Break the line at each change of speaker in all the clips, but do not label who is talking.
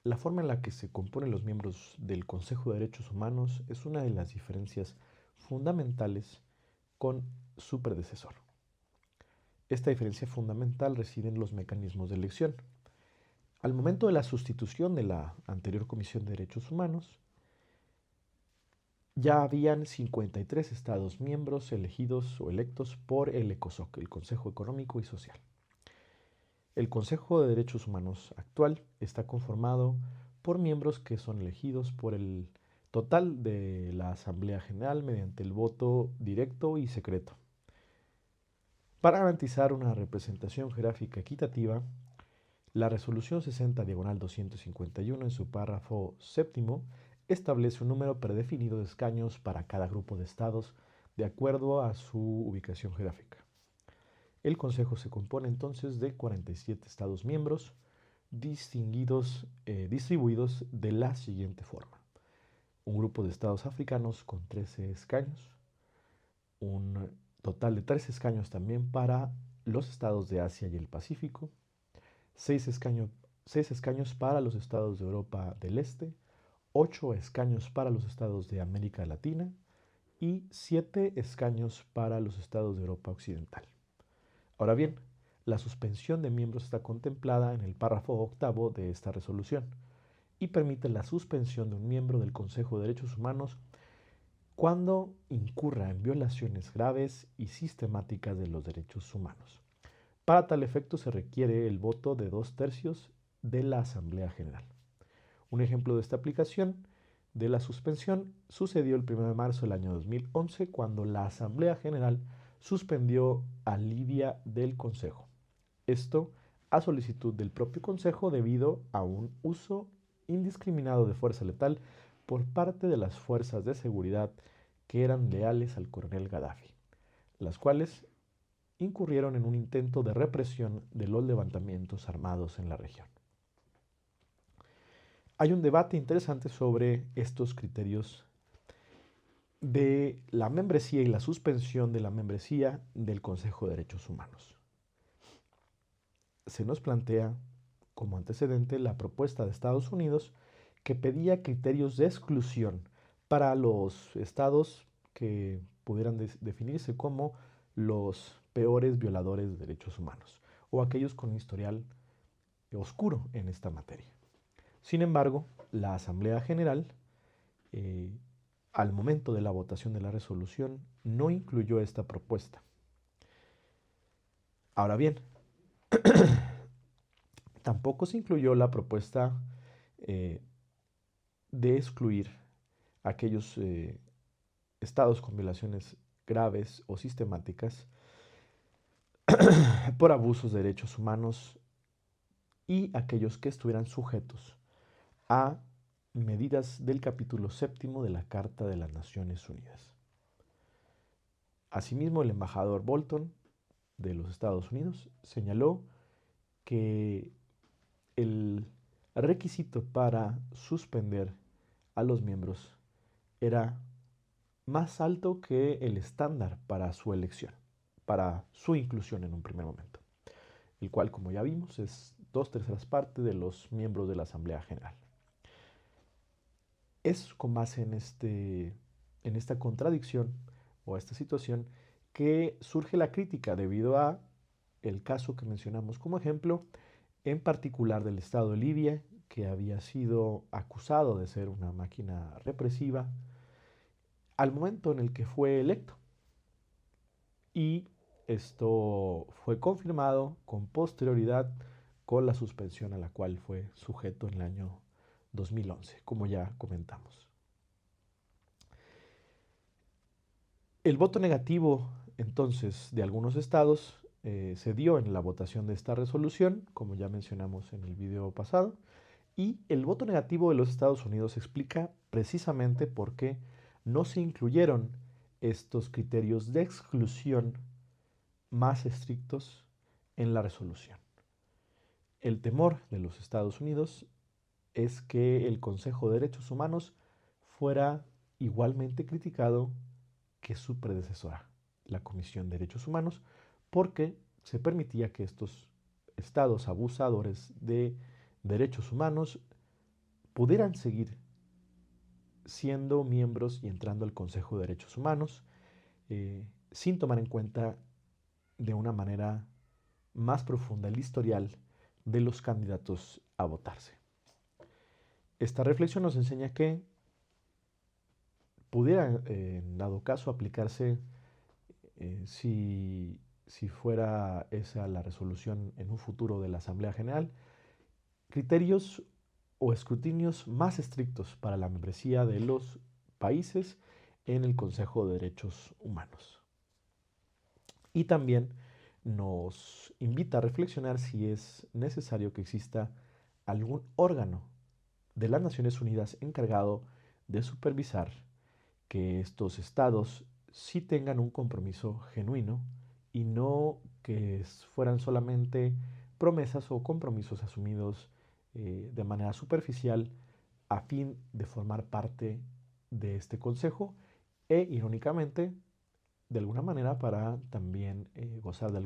La forma en la que se componen los miembros del Consejo de Derechos Humanos es una de las diferencias fundamentales con su predecesor. Esta diferencia fundamental reside en los mecanismos de elección. Al momento de la sustitución de la anterior Comisión de Derechos Humanos, ya habían 53 Estados miembros elegidos o electos por el ECOSOC, el Consejo Económico y Social. El Consejo de Derechos Humanos actual está conformado por miembros que son elegidos por el total de la Asamblea General mediante el voto directo y secreto. Para garantizar una representación geográfica equitativa, la resolución 60/251 en su párrafo séptimo establece un número predefinido de escaños para cada grupo de estados de acuerdo a su ubicación geográfica. El Consejo se compone entonces de 47 estados miembros distribuidos de la siguiente forma. Un grupo de estados africanos con 13 escaños, un total de 13 escaños también para los estados de Asia y el Pacífico, 6 escaños para los estados de Europa del Este, 8 escaños para los estados de América Latina y 7 escaños para los estados de Europa Occidental. Ahora bien, la suspensión de miembros está contemplada en el párrafo octavo de esta resolución y permite la suspensión de un miembro del Consejo de Derechos Humanos cuando incurra en violaciones graves y sistemáticas de los derechos humanos. Para tal efecto se requiere el voto de 2/3 de la Asamblea General. Un ejemplo de esta aplicación de la suspensión sucedió el 1 de marzo del año 2011 cuando la Asamblea General suspendió a Libia del Consejo. Esto a solicitud del propio Consejo debido a un uso indiscriminado de fuerza letal por parte de las fuerzas de seguridad que eran leales al coronel Gaddafi, las cuales incurrieron en un intento de represión de los levantamientos armados en la región. Hay un debate interesante sobre estos criterios de la membresía y la suspensión de la membresía del Consejo de Derechos Humanos. Se nos plantea como antecedente la propuesta de Estados Unidos que pedía criterios de exclusión para los estados que pudieran definirse como los peores violadores de derechos humanos o aquellos con un historial oscuro en esta materia. Sin embargo, la Asamblea General, eh, al momento de la votación de la resolución, no incluyó esta propuesta. Ahora bien, tampoco se incluyó la propuesta eh, de excluir aquellos estados con violaciones graves o sistemáticas por abusos de derechos humanos y aquellos que estuvieran sujetos a medidas del capítulo séptimo de la Carta de las Naciones Unidas. Asimismo, el embajador Bolton de los Estados Unidos señaló que el requisito para suspender a los miembros era más alto que el estándar para su elección, para su inclusión en un primer momento, el cual, como ya vimos, es 2/3 partes de los miembros de la Asamblea General. Es con base en esta contradicción o esta situación que surge la crítica debido a el caso que mencionamos como ejemplo, en particular del Estado de Libia, que había sido acusado de ser una máquina represiva al momento en el que fue electo. Y esto fue confirmado con posterioridad con la suspensión a la cual fue sujeto en el año 2011, como ya comentamos. El voto negativo, entonces, de algunos estados se dio en la votación de esta resolución, como ya mencionamos en el video pasado, y el voto negativo de los Estados Unidos explica precisamente por qué no se incluyeron estos criterios de exclusión más estrictos en la resolución. El temor de los Estados Unidos es que el Consejo de Derechos Humanos fuera igualmente criticado que su predecesora, la Comisión de Derechos Humanos, porque se permitía que estos estados abusadores de derechos humanos pudieran seguir siendo miembros y entrando al Consejo de Derechos Humanos sin tomar en cuenta de una manera más profunda el historial de los candidatos a votarse. Esta reflexión nos enseña que pudiera, en dado caso, aplicarse si fuera esa la resolución en un futuro de la Asamblea General, criterios o escrutinios más estrictos para la membresía de los países en el Consejo de Derechos Humanos. Y también nos invita a reflexionar si es necesario que exista algún órgano de las Naciones Unidas encargado de supervisar que estos estados sí tengan un compromiso genuino y no que fueran solamente promesas o compromisos asumidos de manera superficial a fin de formar parte de este consejo e irónicamente de alguna manera para también gozar de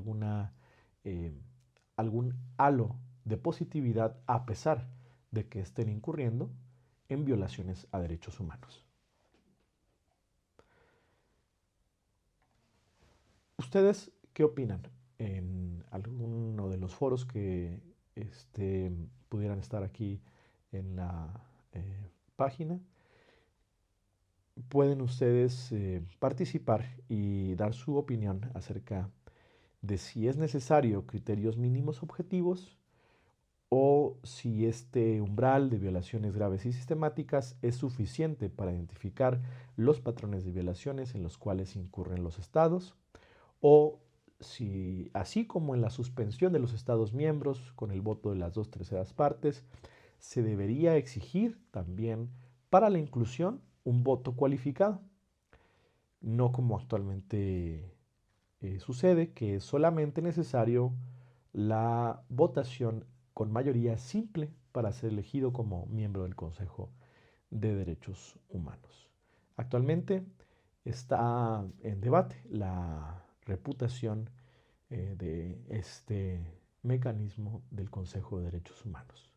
algún halo de positividad a pesar de que estén incurriendo en violaciones a derechos humanos. ¿Ustedes qué opinan en alguno de los foros que pudieran estar aquí en la página? Pueden ustedes participar y dar su opinión acerca de si es necesario criterios mínimos objetivos o si este umbral de violaciones graves y sistemáticas es suficiente para identificar los patrones de violaciones en los cuales incurren los estados, o si, así como en la suspensión de los estados miembros con el voto de las 2/3 partes, se debería exigir también para la inclusión un voto cualificado, no como actualmente sucede, que es solamente necesario la votación con mayoría simple para ser elegido como miembro del Consejo de Derechos Humanos. Actualmente está en debate la reputación de este mecanismo del Consejo de Derechos Humanos.